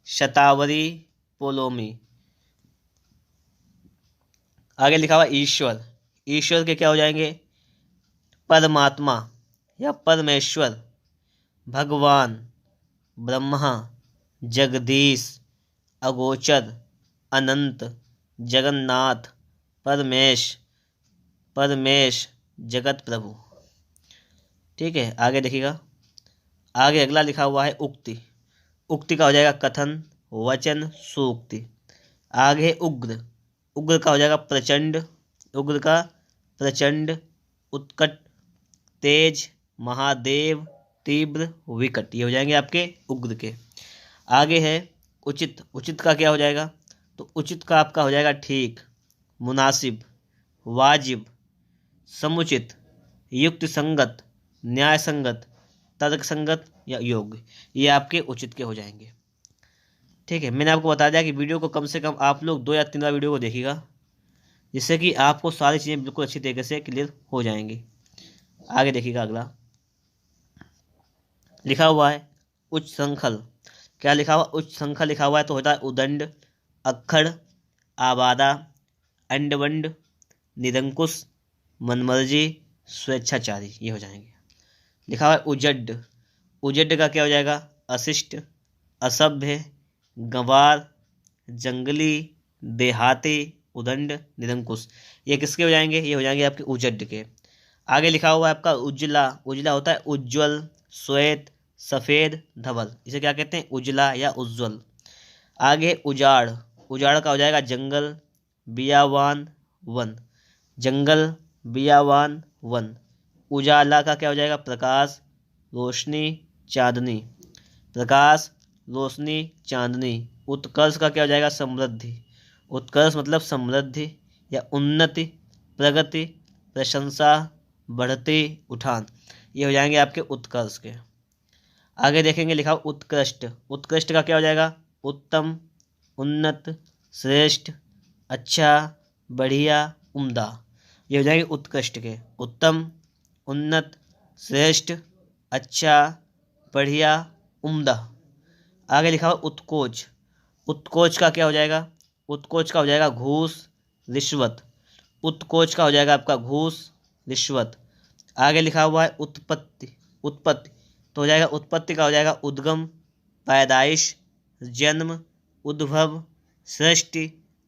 शतावरी, पोलोमी। आगे लिखा हुआ ईश्वर। ईश्वर के क्या हो जाएंगे? परमात्मा या परमेश्वर, भगवान, ब्रह्मा, जगदीश, अगोचर, अनंत, जगन्नाथ, परमेश, जगत प्रभु। ठीक है। आगे देखिएगा। आगे अगला लिखा हुआ है उक्ति। उक्ति का हो जाएगा कथन, वचन, सूक्ति। आगे उग्र। उग्र का हो जाएगा प्रचंड, उग्र का प्रचंड, उत्कट, तेज, महादेव, तीव्र, विकट। ये हो जाएंगे आपके उग्र के। आगे है उचित। उचित का क्या हो जाएगा? तो उचित का आपका हो जाएगा ठीक, मुनासिब, वाजिब, समुचित, युक्त संगत, न्याय संगत, तर्क संगत या योग्य। ये आपके उचित के हो जाएंगे। ठीक है। मैंने आपको बता दिया कि वीडियो को कम से कम आप लोग 2 या 3 बार वीडियो को देखिएगा, जिससे कि आपको सारी चीज़ें बिल्कुल अच्छी तरीके से क्लियर हो जाएंगी। आगे देखिएगा। अगला लिखा हुआ है उच्च संखल। क्या लिखा हुआ? उच्च संखल लिखा हुआ है तो होता है उदंड, अक्खड़, आबादा, अंडवंड, निरंकुश, मनमर्जी, स्वेच्छाचारी। ये हो जाएंगे। लिखा हुआ है उजड्ड। उजड्ड का क्या हो जाएगा? अशिष्ट, असभ्य, गंवार, जंगली, देहाती, उदंड, निरंकुश। ये किसके हो जाएंगे? ये हो जाएंगे आपके उजड्ड के। आगे लिखा हुआ है आपका उज्ज्वला। उज्ज्वला होता है उज्ज्वल, श्वेत, सफ़ेद, धवल। इसे क्या कहते हैं? उज्ज्वला या उज्ज्वल। आगे उजाड़। उजाड़ का हो जाएगा जंगल, बियावान, वन। जंगल, बियावान, वन। उजाला का क्या हो जाएगा? प्रकाश, रोशनी, चांदनी। प्रकाश, रोशनी, चांदनी। उत्कर्ष का क्या हो जाएगा? समृद्धि। उत्कर्ष मतलब समृद्धि या उन्नति, प्रगति, प्रशंसा, बढ़ती, उठान। ये हो जाएंगे आपके उत्कर्ष के। आगे देखेंगे लिखा उत्कृष्ट। उत्कृष्ट का क्या हो जाएगा? उत्तम, उन्नत, श्रेष्ठ, अच्छा, बढ़िया, उम्दा। ये हो जाएंगे उत्कृष्ट के। उत्तम, उन्नत, श्रेष्ठ, अच्छा, बढ़िया, उम्दा। आगे लिखा हुआ उत्कोच। उत्कोच का क्या हो जाएगा? उत्कोच का हो जाएगा घूस, रिश्वत। उत्कोच का हो जाएगा आपका घूस, रिश्वत। आगे लिखा हुआ है उत्पत्ति। उत्पत्ति तो हो जाएगा उत्पत्ति का हो जाएगा उद्गम, पैदाइश, जन्म, उद्भव, सृष्टि,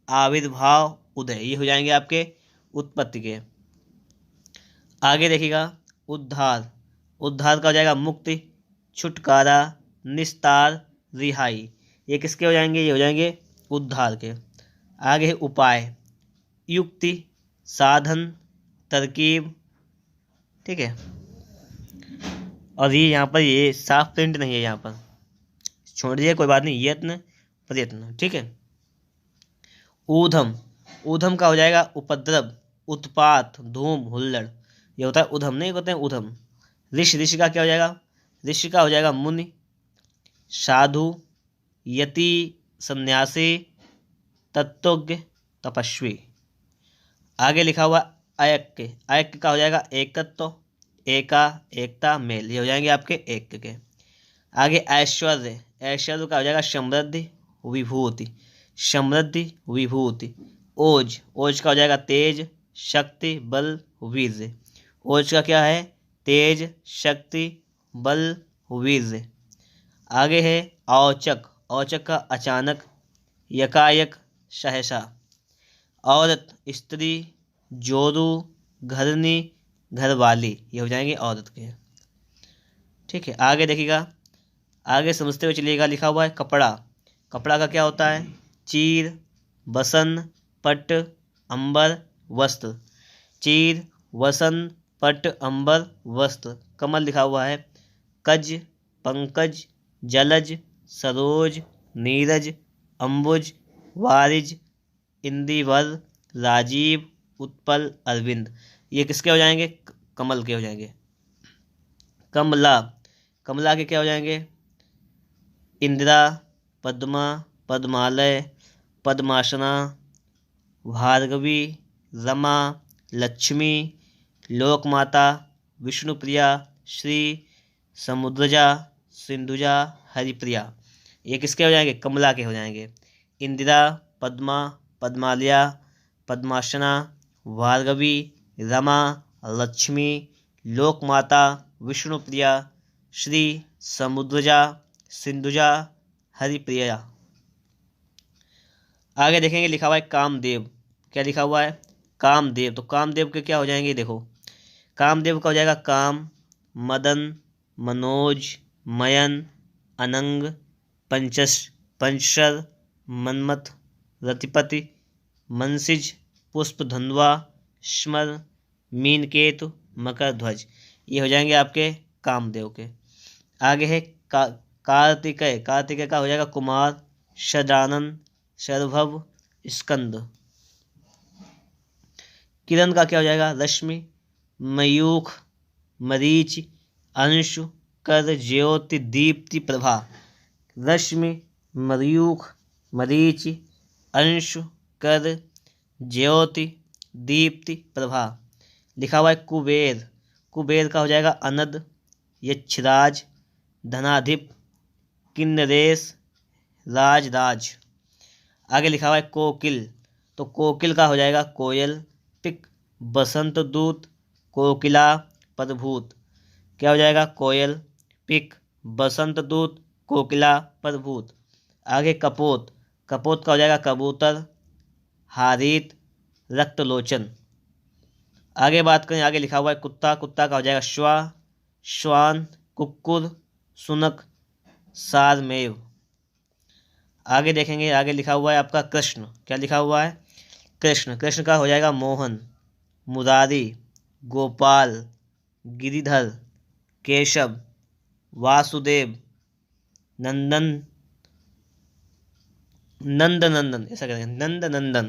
आविर्भाव, उदय। ये हो जाएंगे आपके उत्पत्ति के। आगे देखिएगा उद्धार। उद्धार का हो जाएगा मुक्ति, छुटकारा, निस्तार, रिहाई। ये किसके हो जाएंगे? ये हो जाएंगे उद्धार के। आगे है उपाय, युक्ति, साधन, तरकीब। ठीक है। और ये यहाँ पर ये साफ प्रिंट नहीं है, यहाँ पर छोड़ दीजिए, कोई बात नहीं। यत्न, प्रयत्न। ठीक है। ऊधम। ऊधम का हो जाएगा उपद्रव, उत्पात, धूम, हुल्लड़। ये होता है उधम, नहीं होते हैं उधम। ऋषि। ऋषि का क्या हो जाएगा? ऋषि का हो जाएगा मुनि, साधु, यति, सन्यासी, तत्वज्ञ, तपस्वी। आगे लिखा हुआ ऐक्य। ऐक्य का हो जाएगा एकत्व, एका, एकता, मेल। ये हो जाएंगे आपके ऐक्य के। आगे ऐश्वर्य। ऐश्वर्य का हो जाएगा समृद्धि, विभूति। समृद्धि, विभूति। ओज। ओज का हो जाएगा तेज, शक्ति, बल, वीर्य। ओज का क्या है? तेज, शक्ति, बल, वीर्य। आगे है औचक। औचक का अचानक, यकायक, सहसा। औरत, स्त्री, जोरू, घरनी, घरवाली, ये हो जाएंगे औरत के। ठीक है, आगे देखिएगा, आगे समझते हुए चलिएगा। लिखा हुआ है कपड़ा। कपड़ा का क्या होता है? चीर, बसन, पट, अंबर, वस्त्र। चीर, वसन, पट, अंबर, वस्त्र। कमल लिखा हुआ है कज, पंकज, जलज, सरोज, नीरज, अंबुज, वारिज, इंदिवर, राजीव, उत्पल, अरविंद। ये किसके हो जाएंगे? कमल के हो जाएंगे। कमला। कमला के क्या हो जाएंगे? इंदिरा, पद्मा, पद्मालय, पद्मासना, भार्गवी, रमा, लक्ष्मी, लोकमाता, विष्णुप्रिया, श्री, समुद्रजा, सिंधुजा, हरिप्रिया। ये किसके हो जाएंगे? कमला के हो जाएंगे। इंदिरा, पद्मा, पद्मालया, पद्मासना, भार्गवी, रमा, लक्ष्मी, लोकमाता, विष्णुप्रिया, श्री, समुद्रजा, सिंधुजा, हरिप्रिया। आगे देखेंगे, लिखा हुआ है कामदेव। क्या लिखा हुआ है? कामदेव। तो कामदेव के क्या हो जाएंगे? देखो, कामदेव का हो जाएगा काम, मदन, मनोज, मयन, अनंग, पंचर, मनमथ, रतिपति, मनसिज, पुष्पधन्वा, स्मर, मीनकेतु, मकर ध्वज। ये हो जाएंगे आपके कामदेव के। आगे है कार्तिकेय। कार्तिकेय का हो जाएगा कुमार, सदानंद, शरभव, स्कंद। किरण का क्या हो जाएगा? रश्मि, मयूख, मरीच, अंशु, कर, ज्योति, दीप्ति, प्रभा। रश्मि, मयूख, मरीच, अंशु, कर, ज्योति, दीप्ति, प्रभा। लिखा हुआ है कुबेर। कुबेर का हो जाएगा अनद, यक्षराज, धनाधिप, किन्नरेश, राजराज। आगे लिखा हुआ है कोकिल। तो कोकिल का हो जाएगा कोयल, पिक, बसंत दूत, कोकिला, पदभूत। क्या हो जाएगा? कोयल, पिक, बसंत दूत, कोकिला, पदभूत। आगे कपोत। कपोत का हो जाएगा कबूतर, हारित, रक्तलोचन। आगे बात करें, आगे लिखा हुआ है कुत्ता। कुत्ता का हो जाएगा श्वा, श्वान, कुक्कुर, सुनक, सारमेव। आगे देखेंगे, आगे लिखा हुआ है आपका कृष्ण। क्या लिखा हुआ है? कृष्ण। कृष्ण का हो जाएगा मोहन, मुरारी, गोपाल, गिरिधर, केशव, वासुदेव, नंदन, नंद नंदन, ऐसा करेंगे, नंद नंदन,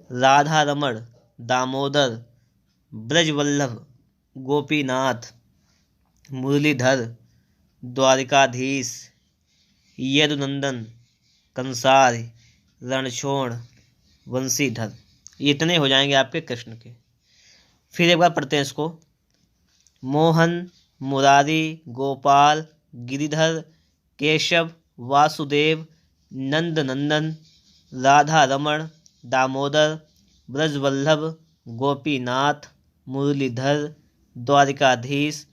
राधा रमण, दामोदर, ब्रजवल्लभ, गोपीनाथ, मुरलीधर, द्वारिकाधीश, यदुनंदन, कंसार, रणछोड़, वंशीधर। ये इतने हो जाएंगे आपके कृष्ण के। फिर एक बार पढ़ते हैं इसको। मोहन, मुरारी, गोपाल, गिरिधर, केशव, वासुदेव, नंद नंदन, राधा रमण, दामोदर, ब्रजवल्लभ, गोपीनाथ, मुरलीधर, द्वारिकाधीश,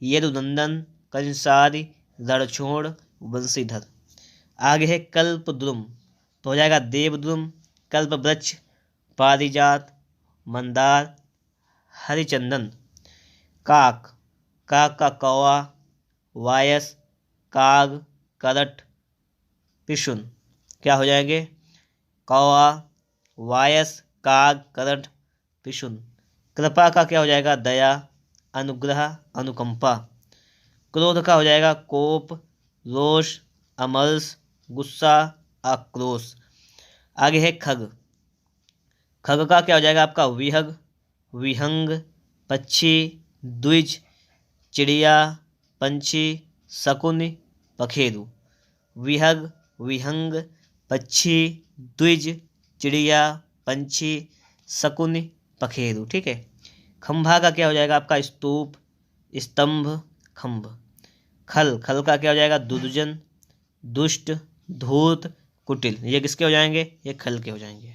यदुनंदन, कंसारी, रणछोड़, वंशीधर। आगे है कल्पद्रुम। तो हो जाएगा देवद्रुम, कल्पवृक्ष, पारिजात, मंदार, हरिचंदन। काक। काक का कौवा, वायस, काग, करट, पिशुन। क्या हो जाएंगे? कौवा, वायस, काग, करट, पिशुन। कृपा का क्या हो जाएगा? दया, अनुग्रह, अनुकंपा। क्रोध का हो जाएगा कोप, रोष, अमर्ष, गुस्सा, आक्रोश। आगे है खग। खग का क्या हो जाएगा आपका? विहग, विहंग, पक्षी, द्विज, चिड़िया, पंछी, शकुन, पखेरु। विहग, विहंग, पक्षी, द्विज, चिड़िया, पंछी, शकुन, पखेरु। ठीक है। खंभा का क्या हो जाएगा आपका? स्तूप, स्तंभ, खंभ। खल। खल का क्या हो जाएगा? दुर्जन, दुष्ट, धूर्त, कुटिल। ये किसके हो जाएंगे? ये खल के हो जाएंगे।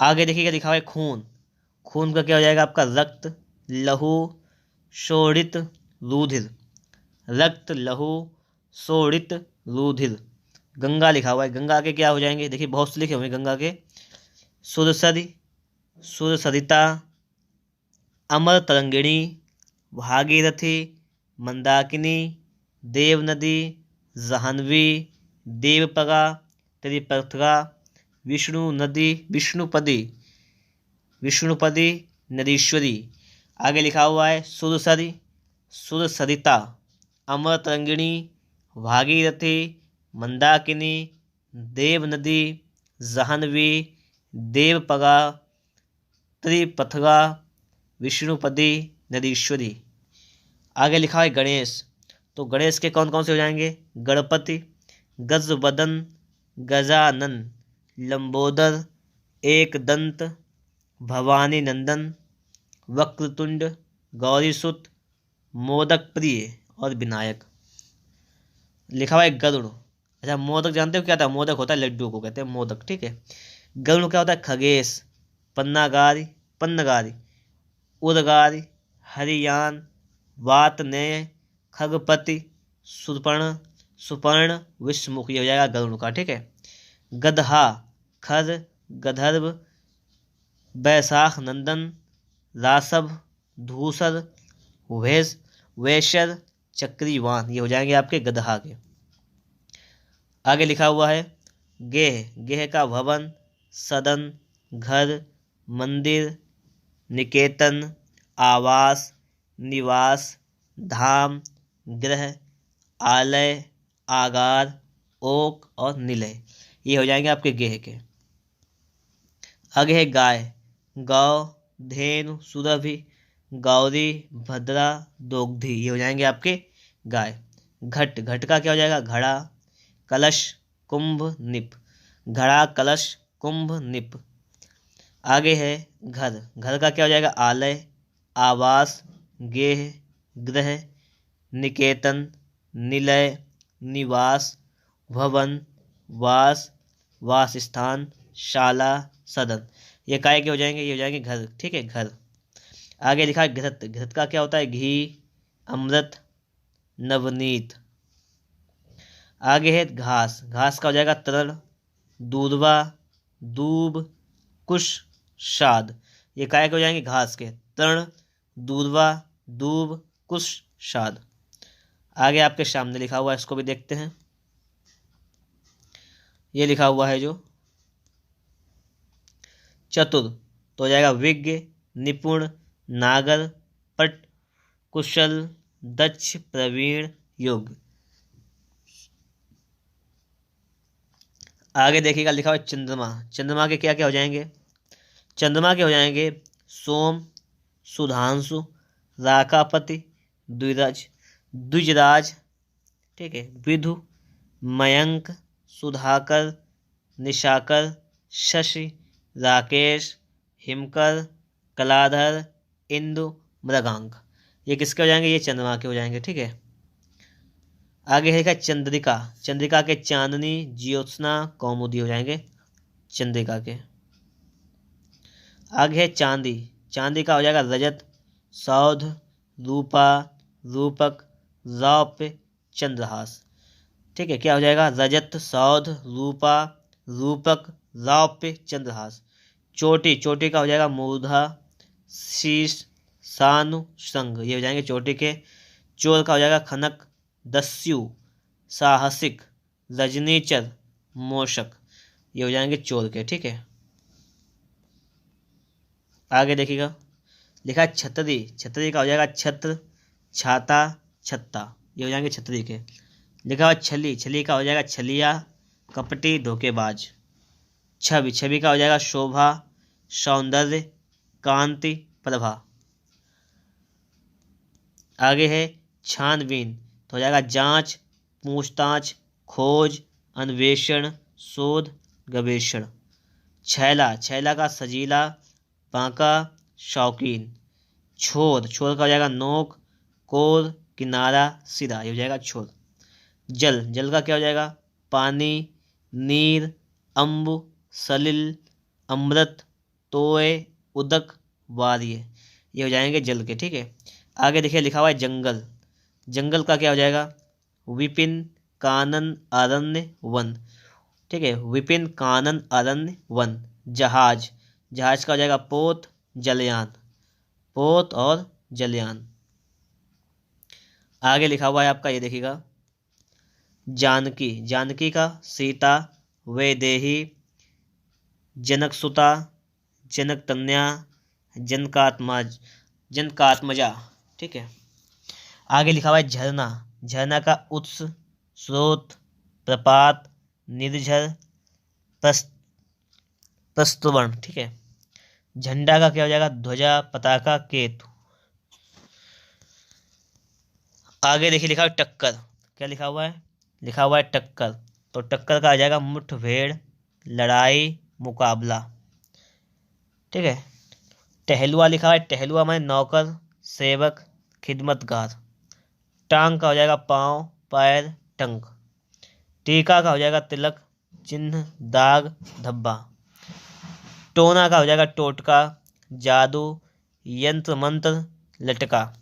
आगे देखिएगा, लिखा हुआ है खून। खून का क्या हो जाएगा आपका? रक्त, लहू, शोणित रुधिर, रक्त लहू शोणित रुधिर। गंगा लिखा हुआ है, गंगा के क्या हो जाएंगे, देखिए बहुत से लिखे हुए हैं गंगा के। सुरसरी, सुरसरिता, अमर तरंगिणी, भागीरथी, मंदाकिनी, देवनदी, जाह्नवी, देवपगा, त्रिपथगा, विष्णु नदी, विष्णुपदी, विष्णुपदी, नदीश्वरी। आगे लिखा हुआ है सुरसरी, सुरसरिता, अमर तरंगिणी, भागीरथी, मंदाकिनी, देवनदी, जाह्नवी, देवपगा, त्रिपथगा, विष्णुपदी, नदीश्वरी। आगे लिखा है गणेश, तो गणेश के कौन कौन से हो जाएंगे, गणपति, गजवदन, गजानन, लंबोदर, एकदंत, भवानी नंदन, वक्रतुंड, गौरीसुत, मोदक प्रिय और विनायक। लिखा हुआ है गरुड़। अच्छा, मोदक जानते हो क्या था, मोदक होता है लड्डू को कहते हैं मोदक, ठीक है। गरुड़ क्या होता है, खगेश, पन्नागारी, पन्नगारी, उदगारी, हरियान, वातनेय, खगपति, सुपर्ण, सुपर्ण, विश्वमुख। ये हो जाएगा गरुड़ का, ठीक है। गदहा, खर, गधर्व, बैसाख नंदन, रासभ, धूसर, वैशर, चक्रीवान। ये हो जाएंगे आपके गदहा के। आगे लिखा हुआ है गेह, गेह का भवन, सदन, घर, मंदिर, निकेतन, आवास, निवास, धाम, गृह, आलय, आगार, ओक और निलय। ये हो जाएंगे आपके गेह के। आगे है गाय, गौ, धेनु, सुरभि, गौरी, भद्रा, दोग्धी। ये हो जाएंगे आपके गाय। घट, घट का क्या हो जाएगा, घड़ा, कलश, कुंभ, निप, घड़ा, कलश, कुंभ, निप। आगे है घर, घर का क्या हो जाएगा, आलय, आवास, गेह, गृह, निकेतन, निलय, निवास, भवन, वास, वासस्थान, शाला, सदन। ये काय के हो जाएंगे, ये हो जाएंगे घर, ठीक है, घर। आगे लिखा है घृत, घृत का क्या होता है, घी, अमृत, नवनीत। आगे है घास, घास का हो जाएगा तृण, दूधवा, दूब, कुश, शाद। ये काय के हो जाएंगे, घास के, तृण, दूधवा, दूब, कुश, शाद। आगे आपके सामने लिखा हुआ है, इसको भी देखते हैं। ये लिखा हुआ है जो चतुर, तो हो जाएगा विज्ञ, निपुण, नागर, पट, कुशल, दक्ष, प्रवीण, योग्य। आगे देखिएगा लिखा हुआ है चंद्रमा, चंद्रमा के क्या क्या हो जाएंगे, चंद्रमा के हो जाएंगे सोम, सुधांशु, राकापति, द्विराज, द्विजराज, ठीक है, विधु, मयंक, सुधाकर, निशाकर, शशि, राकेश, हिमकर, कलाधर, इंदु, मृगांक। ये किसके हो जाएंगे, ये चंद्रमा के हो जाएंगे, ठीक है। आगे है चंद्रिका, चंद्रिका के चांदनी, ज्योत्सना, कौमुदी हो जाएंगे चंद्रिका के। आगे है चांदी, चांदी का हो जाएगा रजत, सौध, रूपा, रूपक, रौप्य, चंद्रहास, ठीक है। क्या हो जाएगा, रजत, सौध, रूपा, रूपक, रौप्य, चंद्रहास। चोटी, चोटी का हो जाएगा मूर्धा, शीश, सानु, संग। ये हो जाएंगे चोटी के। चोर का हो जाएगा खनक, दस्यु, साहसिक, रजनीचर, मोशक। ये हो जाएंगे चोर के, ठीक है। आगे देखिएगा लिखा है छतरी, छतरी का हो जाएगा छत्र, छाता, छत्ता। ये हो जाएंगे छतरी के। लिखा हुआ छली, छली का हो जाएगा छलिया, कपटी, धोखेबाज। छवि, छवि का हो जाएगा शोभा, सौंदर्य, कांति, प्रभा। आगे है छानबीन, तो हो जाएगा जांच, पूछताछ, खोज, अन्वेषण, शोध, गवेषण। छैला, छैला का सजीला, बांका, शौकीन। छोर, छोर का हो जाएगा नोक, कोर, किनारा, सिरा। ये हो जाएगा छोर। जल, जल का क्या हो जाएगा पानी, नीर, अम्बु, सलिल, अमृत, तोय, उदक, वार्य। ये हो जाएंगे जल के, ठीक है। आगे देखिए लिखा हुआ है जंगल। जंगल का क्या हो जाएगा? विपिन, कानन, अरण्य, वन। ठीक है, विपिन, कानन, अरण्य, वन। जहाज, जहाज का हो जाएगा पोत, जलयान। पोत और जलयान। आगे लिखा हुआ है आपका, ये देखिएगा, जानकी। जानकी का सीता, वैदेही, जनकसुता, जनकतन्या, जनकात्मा, जनकात्मजा। ठीक है। आगे लिखा हुआ है झरना। झरना का उत्स, स्रोत, प्रपात, निर्झर, प्रस्तुवन। ठीक है। झंडा का क्या हो जाएगा? ध्वजा, पताका, केतु। आगे देखिए लिखा हुआ है टक्कर। क्या लिखा हुआ है? लिखा हुआ है टक्कर। तो टक्कर का आ जाएगा मुठभेड़, लड़ाई, मुकाबला। ठीक है। टहलुआ लिखा हुआ है। टहलुआ माने नौकर, सेवक, खिदमतगार। टांग का हो जाएगा पाँव, पैर, टंक। टीका का हो जाएगा तिलक, चिन्ह, दाग, धब्बा। टोना का हो जाएगा टोटका, जादू, यंत्र मंत्र, लटका।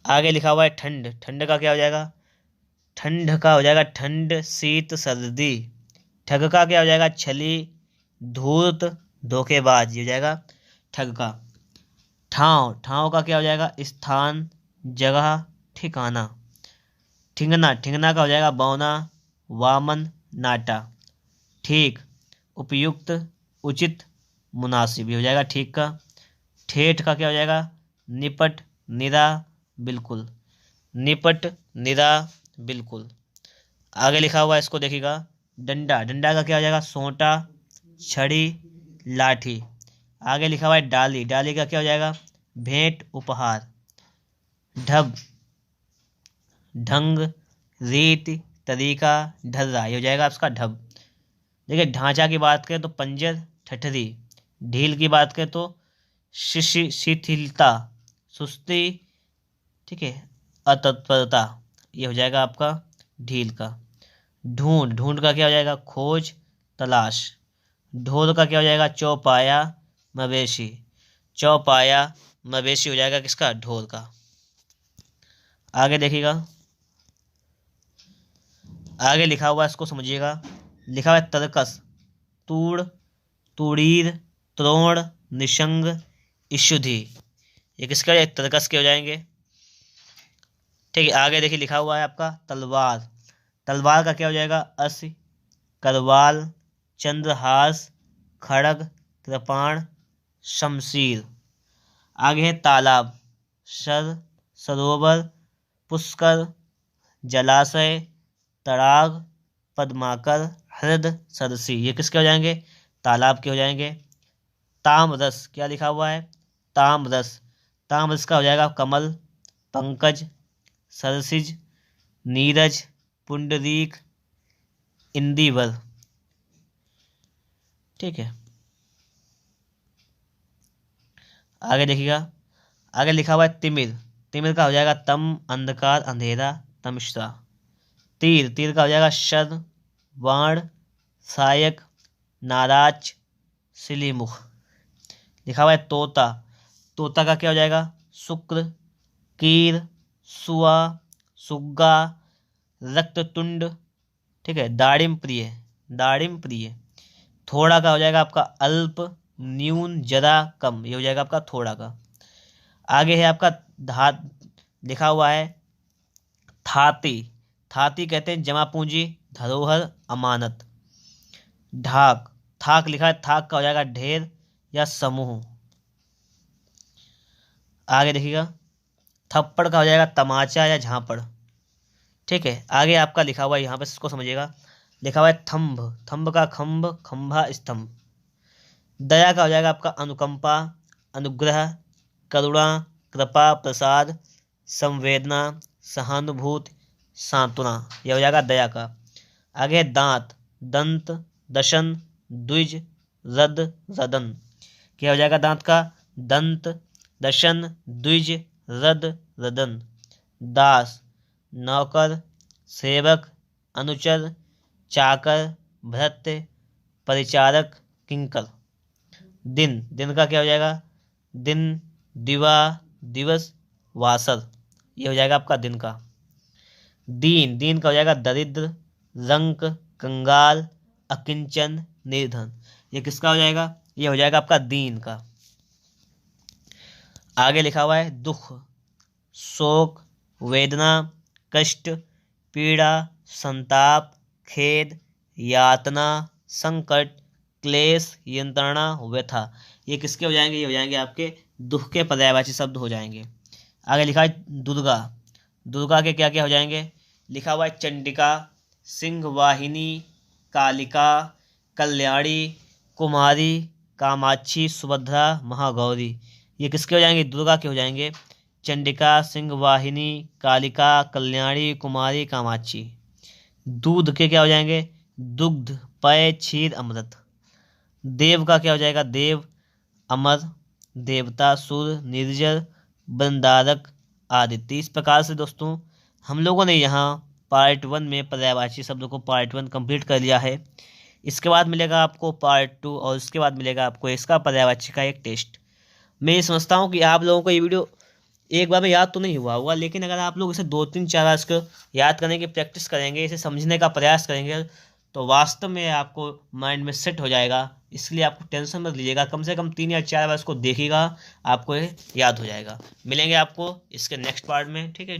आगे लिखा हुआ है ठंड। ठंड का क्या हो जाएगा? ठंड का हो जाएगा ठंड, शीत, सर्दी। ठग का क्या हो जाएगा? छली, धूर्त, धोखेबाज। ये हो जाएगा ठग का। ठाव, ठाव का क्या हो जाएगा? स्थान, जगह, ठिकाना। ठिंगना, ठिंगना का हो जाएगा बौना, वामन, नाटा। ठीक, उपयुक्त, उचित, मुनासिब। ये हो जाएगा ठीक का। ठेठ का क्या हो जाएगा? निपट, निरा, बिल्कुल। निपट, निरा, बिल्कुल। आगे लिखा हुआ है, इसको देखिएगा, डंडा। डंडा का क्या हो जाएगा? सोंटा, छड़ी, लाठी। आगे लिखा हुआ है डाली। डाली का क्या हो जाएगा? भेंट, उपहार। ढब, ढंग, रीति, तरीका, ढर्रा। ये हो जाएगा आपका ढब। देखिए ढांचा की बात करें तो पंजर, ठठरी। ढील की बात करें तो शिथिलता, सुस्ती। ठीक है, अतत्परता। ये हो जाएगा आपका ढील का। ढूंढ, ढूंढ का क्या हो जाएगा? खोज, तलाश। ढोल का क्या हो जाएगा? चौपाया, मवेशी। चौपाया, मवेशी हो जाएगा किसका? ढोल का। आगे देखिएगा, आगे लिखा हुआ है, इसको समझिएगा। लिखा हुआ है तरकस, तूड़, तूड़ीर, त्रोण, निशंग, इशुधि। ये किसके हो जाएंगे? तरकस के हो जाएंगे। ठीक है। आगे देखिए लिखा हुआ है आपका तलवार। तलवार का क्या हो जाएगा? अस, करवाल, चंद्रहास, खड़ग, कृपाण, शमशीर। आगे है तालाब, सर, सरोवर, पुष्कर, जलाशय, तड़ाग, पद्माकर, हृद, सरसी। ये किसके हो जाएंगे? तालाब के हो जाएंगे। तामरस, क्या लिखा हुआ है? तामरस। तामरस का हो जाएगा कमल, पंकज, सरसिज, नीरज, पुंडरीक, इंदिवर। ठीक है। आगे देखिएगा, आगे लिखा हुआ है तिमिर। तिमिर का हो जाएगा तम, अंधकार, अंधेरा, तमिश्रा। तीर, तीर का हो जाएगा शर, बाण, सहायक, नाराज, सिलीमुख। लिखा हुआ है तोता। तोता का क्या हो जाएगा? शुक्र, कीर, सुआ, सुग्गा, रक्ततुंड। ठीक है, दाड़िम प्रिय, दाड़िम प्रिय। थोड़ा का हो जाएगा आपका अल्प, न्यून, जरा, कम। ये हो जाएगा आपका थोड़ा का। आगे है आपका धा, लिखा हुआ है थाती। थाती कहते हैं जमा पूंजी, धरोहर, अमानत। ढाक, थाक लिखा है, थाक का हो जाएगा ढेर या समूह। आगे देखिएगा, थप्पड़ का हो जाएगा तमाचा या झापड़। ठीक है। आगे आपका लिखा हुआ है, यहाँ पे इसको समझिएगा। लिखा हुआ है थंब। थंब का खंभ, खंभा, स्तंभ। दया का हो जाएगा आपका अनुकंपा, अनुग्रह, करुणा, कृपा, प्रसाद, संवेदना, सहानुभूति, सांत्वना। यह हो जाएगा दया का। आगे है दांत, दंत, दशन, द्विज, रद, रदन। क्या हो जाएगा दांत का? दंत, दशन, द्विज, रद, रदन। दास, नौकर, सेवक, अनुचर, चाकर, भृत्य, परिचारक, किंकर। दिन, दिन का क्या हो जाएगा? दिन, दिवा, दिवस, वासर, ये हो जाएगा आपका दिन का। दीन, दीन का हो जाएगा दरिद्र, रंक, कंगाल, अकिंचन, निर्धन, ये किसका हो जाएगा? ये हो जाएगा आपका दीन का। आगे लिखा हुआ है दुख, शोक, वेदना, कष्ट, पीड़ा, संताप, खेद, यातना, संकट, क्लेश, यंत्रणा, व्यथा, ये किसके हो जाएंगे? ये हो जाएंगे आपके दुख के पर्यायवाची शब्द हो जाएंगे। आगे लिखा है दुर्गा, दुर्गा के क्या क्या हो जाएंगे? लिखा हुआ है चंडिका, सिंहवाहिनी, कालिका, कल्याणी, कुमारी, कामाक्षी, सुभद्रा, महागौरी, ये किसके हो जाएंगे? दुर्गा के हो जाएंगे। चंडिका, सिंहवाहिनी, कालिका, कल्याणी, कुमारी, कामाक्षी। दूध के क्या हो जाएंगे? दुग्ध, पेय, क्षीर, अमृत। देव का क्या हो जाएगा? देव, अमर, देवता, सुर, निर्जर, बंदारक, आदित्य। इस प्रकार से दोस्तों हम लोगों ने यहाँ पार्ट 1 में पर्यायवाची शब्दों को पार्ट 1 कंप्लीट कर लिया है। इसके बाद मिलेगा आपको पार्ट 2 और उसके बाद मिलेगा आपको इसका पर्यायवाची का एक टेस्ट। मैं ये समझता हूँ कि आप लोगों को ये वीडियो एक बार में याद तो नहीं हुआ होगा, लेकिन अगर आप लोग इसे 2-3-4 बार इसको याद करने की प्रैक्टिस करेंगे, इसे समझने का प्रयास करेंगे, तो वास्तव में आपको माइंड में सेट हो जाएगा। इसलिए आपको टेंशन मत लीजिएगा, कम से कम 3 या 4 बार इसको देखिएगा, आपको ये याद हो जाएगा। मिलेंगे आपको इसके नेक्स्ट पार्ट में, ठीक है।